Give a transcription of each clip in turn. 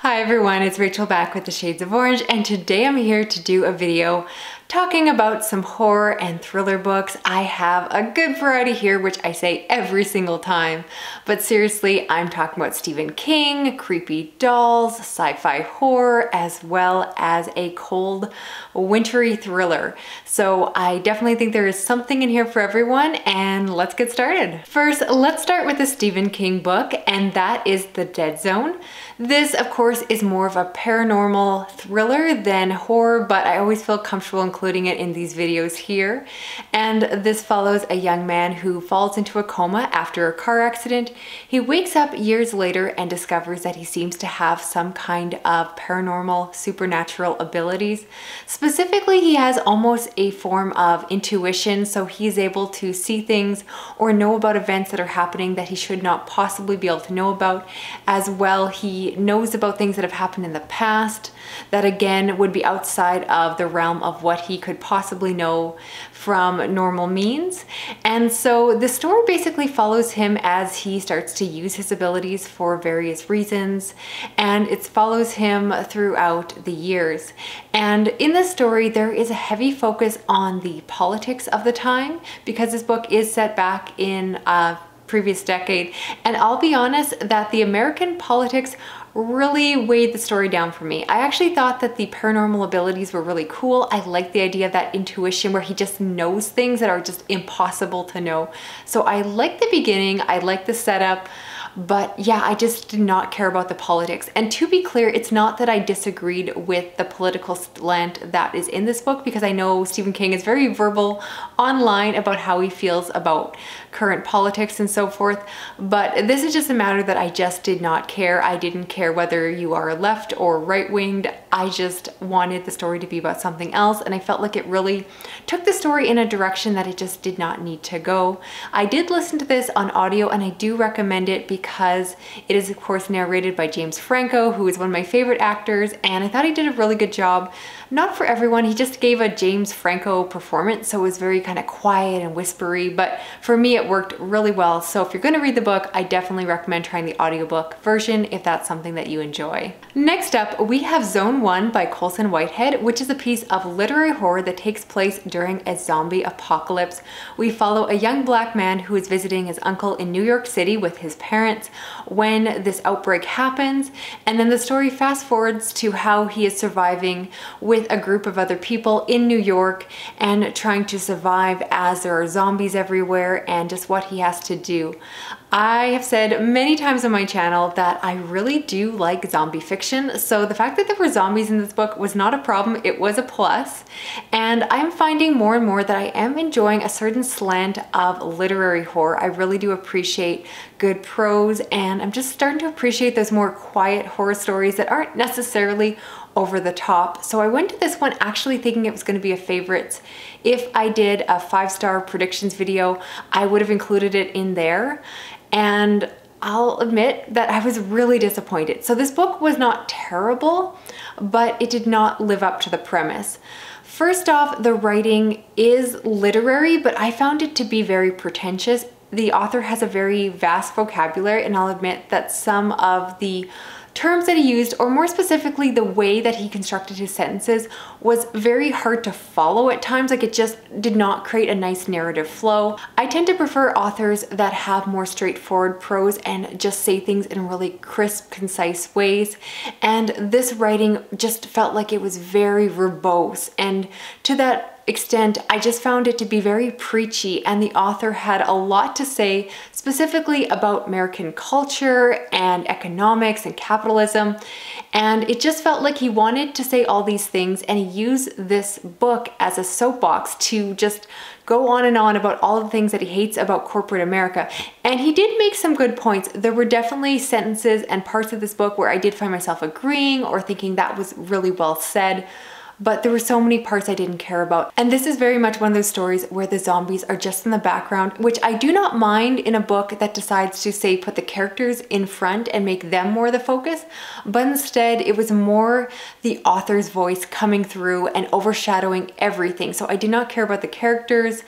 Hi everyone, it's Rachel back with the Shades of Orange, and today I'm here to do a video talking about some horror and thriller books. I have a good variety here, which I say every single time, but seriously, I'm talking about Stephen King, creepy dolls, sci-fi horror, as well as a cold, wintry thriller. So I definitely think there is something in here for everyone, and let's get started. First, let's start with a Stephen King book, and that is The Dead Zone. This, of course, is more of a paranormal thriller than horror, but I always feel comfortable including it in these videos here. And this follows a young man who falls into a coma after a car accident. He wakes up years later and discovers that he seems to have some kind of paranormal, supernatural abilities. Specifically, he has almost a form of intuition, so he's able to see things or know about events that are happening that he should not possibly be able to know about. As well, he knows about things that have happened in the past that again would be outside of the realm of what he could possibly know from normal means. And so the story basically follows him as he starts to use his abilities for various reasons, and it follows him throughout the years. And in this story there is a heavy focus on the politics of the time because this book is set back in previous decade, and I'll be honest that the American politics really weighed the story down for me. I actually thought that the paranormal abilities were really cool. I like the idea of that intuition where he just knows things that are just impossible to know. So I like the beginning, I like the setup, but yeah, I just did not care about the politics. And to be clear, it's not that I disagreed with the political slant that is in this book, because I know Stephen King is very verbal online about how he feels about current politics and so forth, but this is just a matter that I just did not care. I didn't care whether you are left or right-winged. I just wanted the story to be about something else, and I felt like it really took the story in a direction that it just did not need to go. I did listen to this on audio, and I do recommend it because it is of course narrated by James Franco, who is one of my favorite actors, and I thought he did a really good job. Not for everyone, he just gave a James Franco performance, so it was very kind of quiet and whispery, but for me it worked really well. So if you're going to read the book, I definitely recommend trying the audiobook version if that's something that you enjoy. Next up, we have Zone 1 by Colson Whitehead, which is a piece of literary horror that takes place during a zombie apocalypse. We follow a young black man who is visiting his uncle in New York City with his parents when this outbreak happens, and then the story fast forwards to how he is surviving with a group of other people in New York and trying to survive as there are zombies everywhere and just what he has to do. I have said many times on my channel that I really do like zombie fiction, so the fact that there were zombies in this book was not a problem, it was a plus. And I'm finding more and more that I am enjoying a certain slant of literary horror. I really do appreciate good prose, and I'm just starting to appreciate those more quiet horror stories that aren't necessarily over the top. So I went to this one actually thinking it was going to be a favorites. If I did a 5-star predictions video, I would have included it in there. And I'll admit that I was really disappointed. So this book was not terrible, but it did not live up to the premise. First off, the writing is literary, but I found it to be very pretentious. The author has a very vast vocabulary, and I'll admit that some of the terms that he used, or more specifically the way that he constructed his sentences, was very hard to follow at times. Like, it just did not create a nice narrative flow. I tend to prefer authors that have more straightforward prose and just say things in really crisp, concise ways, and this writing just felt like it was very verbose, and to that extent, I just found it to be very preachy, and the author had a lot to say specifically about American culture and economics and capitalism, and it just felt like he wanted to say all these things, and he used this book as a soapbox to just go on and on about all of the things that he hates about corporate America. And he did make some good points. There were definitely sentences and parts of this book where I did find myself agreeing or thinking that was really well said, but there were so many parts I didn't care about. And this is very much one of those stories where the zombies are just in the background, which I do not mind in a book that decides to, say, put the characters in front and make them more the focus, but instead it was more the author's voice coming through and overshadowing everything. So I did not care about the characters.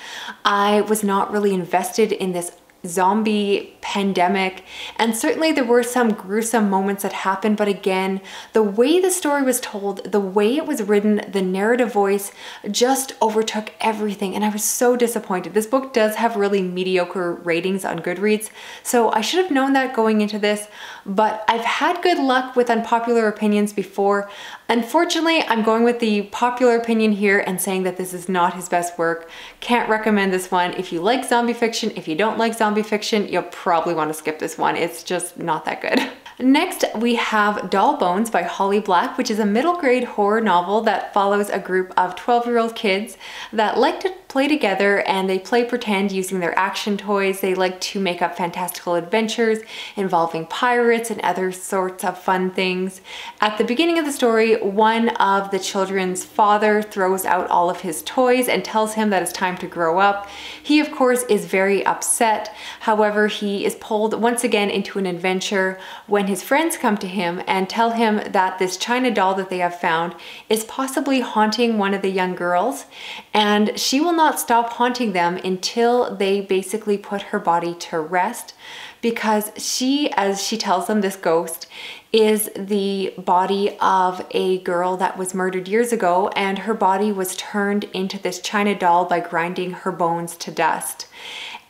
I was not really invested in this zombie pandemic, and certainly there were some gruesome moments that happened, but again, the way the story was told, the way it was written, the narrative voice just overtook everything, and I was so disappointed. This book does have really mediocre ratings on Goodreads, so I should have known that going into this, but I've had good luck with unpopular opinions before. Unfortunately, I'm going with the popular opinion here and saying that this is not his best work. Can't recommend this one. If you like zombie fiction, if you don't like zombie fiction, you'll probably want to skip this one. It's just not that good. Next, we have Doll Bones by Holly Black, which is a middle grade horror novel that follows a group of 12-year-old kids that like to play together, and they play pretend using their action toys. They like to make up fantastical adventures involving pirates and other sorts of fun things. At the beginning of the story, one of the children's father throws out all of his toys and tells him that it's time to grow up. He, of course, is very upset. However, he is pulled once again into an adventure when his friends come to him and tell him that this China doll that they have found is possibly haunting one of the young girls, and she will not stop haunting them until they basically put her body to rest, because she, as she tells them, this ghost is the body of a girl that was murdered years ago, and her body was turned into this China doll by grinding her bones to dust.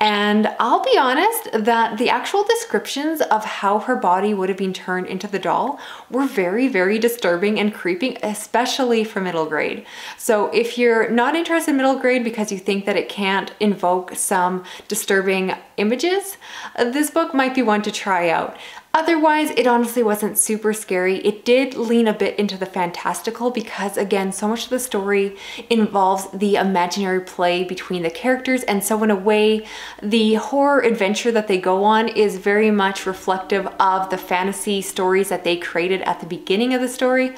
And I'll be honest that the actual descriptions of how her body would have been turned into the doll were very, very disturbing and creepy, especially for middle grade. So if you're not interested in middle grade because you think that it can't invoke some disturbing images, this book might be one to try out. Otherwise, it honestly wasn't super scary. It did lean a bit into the fantastical because, again, so much of the story involves the imaginary play between the characters, and so in a way, the horror adventure that they go on is very much reflective of the fantasy stories that they created at the beginning of the story.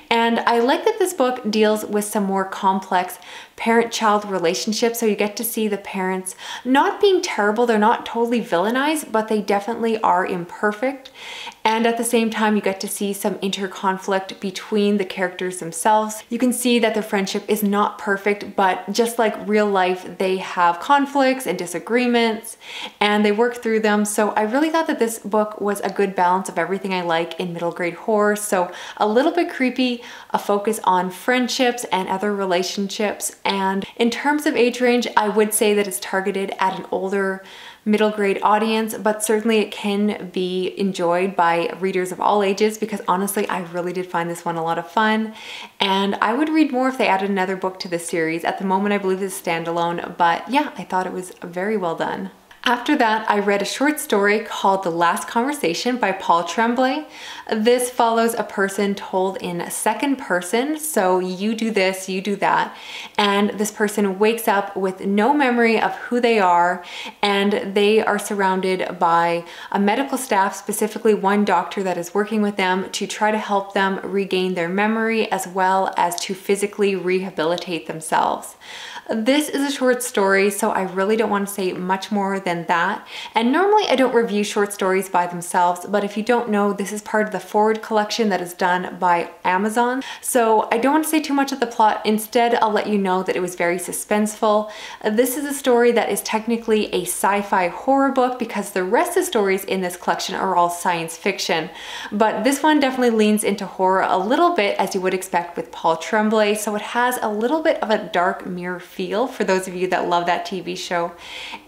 And I like that this book deals with some more complex parent-child relationships, so you get to see the parents not being terrible. They're not totally villainized, but they definitely are imperfect. And at the same time, you get to see some interconflict between the characters themselves. You can see that their friendship is not perfect, but just like real life, they have conflicts and disagreements, and they work through them. So I really thought that this book was a good balance of everything I like in middle grade horror. So a little bit creepy, a focus on friendships and other relationships. And in terms of age range, I would say that it's targeted at an older middle grade audience, but certainly it can be enjoyed by readers of all ages, because honestly, I really did find this one a lot of fun. And I would read more if they added another book to the series. At the moment, I believe it's standalone, but yeah, I thought it was very well done. After that, I read a short story called The Last Conversation by Paul Tremblay. This follows a person told in second person, so you do this, you do that, and this person wakes up with no memory of who they are, and they are surrounded by a medical staff, specifically one doctor that is working with them to try to help them regain their memory as well as to physically rehabilitate themselves. This is a short story, so I really don't want to say much more than that. And normally I don't review short stories by themselves, but if you don't know, this is part of the Forward collection that is done by Amazon. So I don't want to say too much of the plot. Instead, I'll let you know that it was very suspenseful. This is a story that is technically a sci-fi horror book because the rest of the stories in this collection are all science fiction. But this one definitely leans into horror a little bit, as you would expect with Paul Tremblay. So it has a little bit of a dark mirror feel for those of you that love that TV show.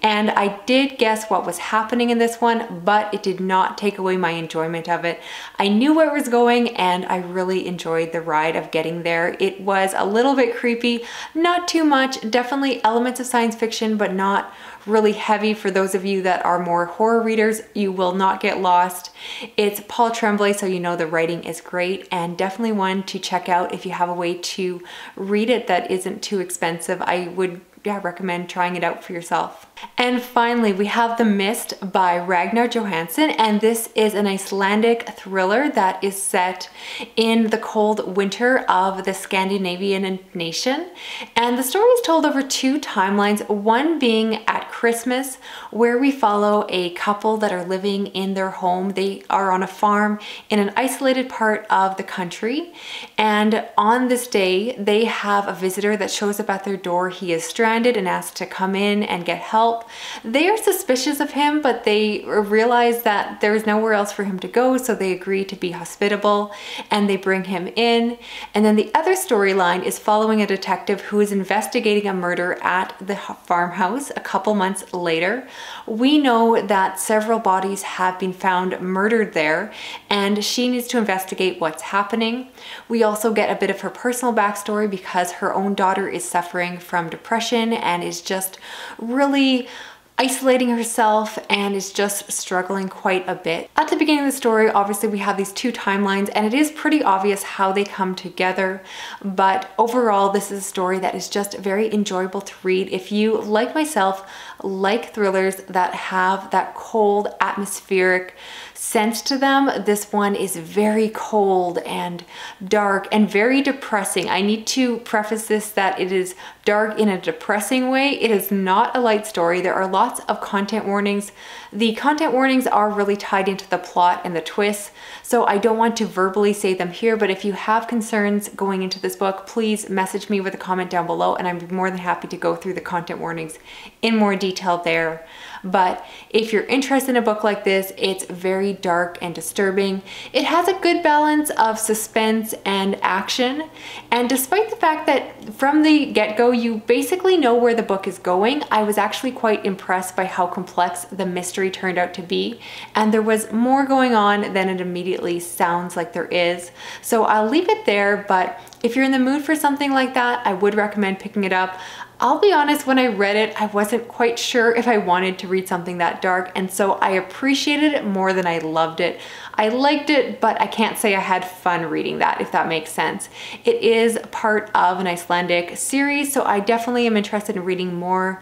And I did guess what was happening in this one, but it did not take away my enjoyment of it. I knew where it was going, and I really enjoyed the ride of getting there. It was a little bit creepy, not too much, definitely elements of science fiction, but not really heavy. For those of you that are more horror readers, you will not get lost. It's Paul Tremblay, so you know the writing is great, and definitely one to check out if you have a way to read it that isn't too expensive. I would recommend trying it out for yourself. And finally, we have The Mist by Ragnar Jónasson, and this is an Icelandic thriller that is set in the cold winter of the Scandinavian nation. And the story is told over two timelines, one being at Christmas, where we follow a couple that are living in their home. They are on a farm in an isolated part of the country, and on this day they have a visitor that shows up at their door. He is stranded and asked to come in and get help. They are suspicious of him, but they realize that there's nowhere else for him to go, so they agree to be hospitable and they bring him in. And then the other storyline is following a detective who is investigating a murder at the farmhouse a couple months later. We know that several bodies have been found murdered there, and she needs to investigate what's happening. We also get a bit of her personal backstory because her own daughter is suffering from depression and is just really isolating herself and is just struggling quite a bit. At the beginning of the story, obviously we have these two timelines and it is pretty obvious how they come together, but overall this is a story that is just very enjoyable to read. If you, like myself, like thrillers that have that cold, atmospheric sense to them, this one is very cold and dark and very depressing. I need to preface this that it is dark in a depressing way. It is not a light story. There are lots of content warnings. The content warnings are really tied into the plot and the twists, so I don't want to verbally say them here, but if you have concerns going into this book, please message me with a comment down below and I'm more than happy to go through the content warnings in more detail there. But if you're interested in a book like this, it's very dark and disturbing. It has a good balance of suspense and action, and despite the fact that from the get-go you basically know where the book is going, I was actually quite impressed by how complex the mystery turned out to be, and there was more going on than it immediately sounds like there is. So I'll leave it there, but if you're in the mood for something like that, I would recommend picking it up. I'll be honest, when I read it, I wasn't quite sure if I wanted to read something that dark, and so I appreciated it more than I loved it. I liked it, but I can't say I had fun reading that, if that makes sense. It is part of an Icelandic series, so I definitely am interested in reading more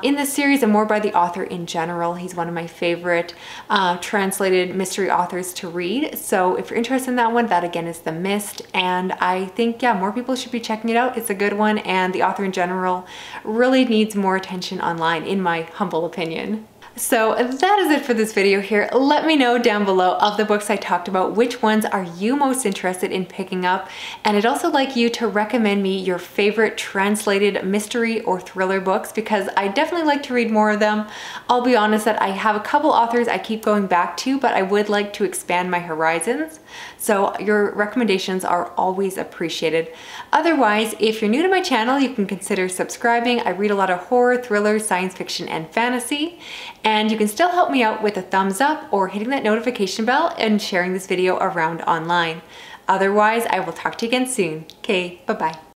in this series and more by the author in general. He's one of my favorite translated mystery authors to read. So if you're interested in that one, that again is The Mist, and I think, yeah, more people should be checking it out. It's a good one, and the author in general really needs more attention online, in my humble opinion. So that is it for this video here. Let me know down below, of the books I talked about, which ones are you most interested in picking up? And I'd also like you to recommend me your favorite translated mystery or thriller books, because I definitely like to read more of them. I'll be honest that I have a couple authors I keep going back to, but I would like to expand my horizons. So your recommendations are always appreciated. Otherwise, if you're new to my channel, you can consider subscribing. I read a lot of horror, thriller, science fiction, and fantasy. And you can still help me out with a thumbs up or hitting that notification bell and sharing this video around online. Otherwise, I will talk to you again soon. Okay, bye-bye.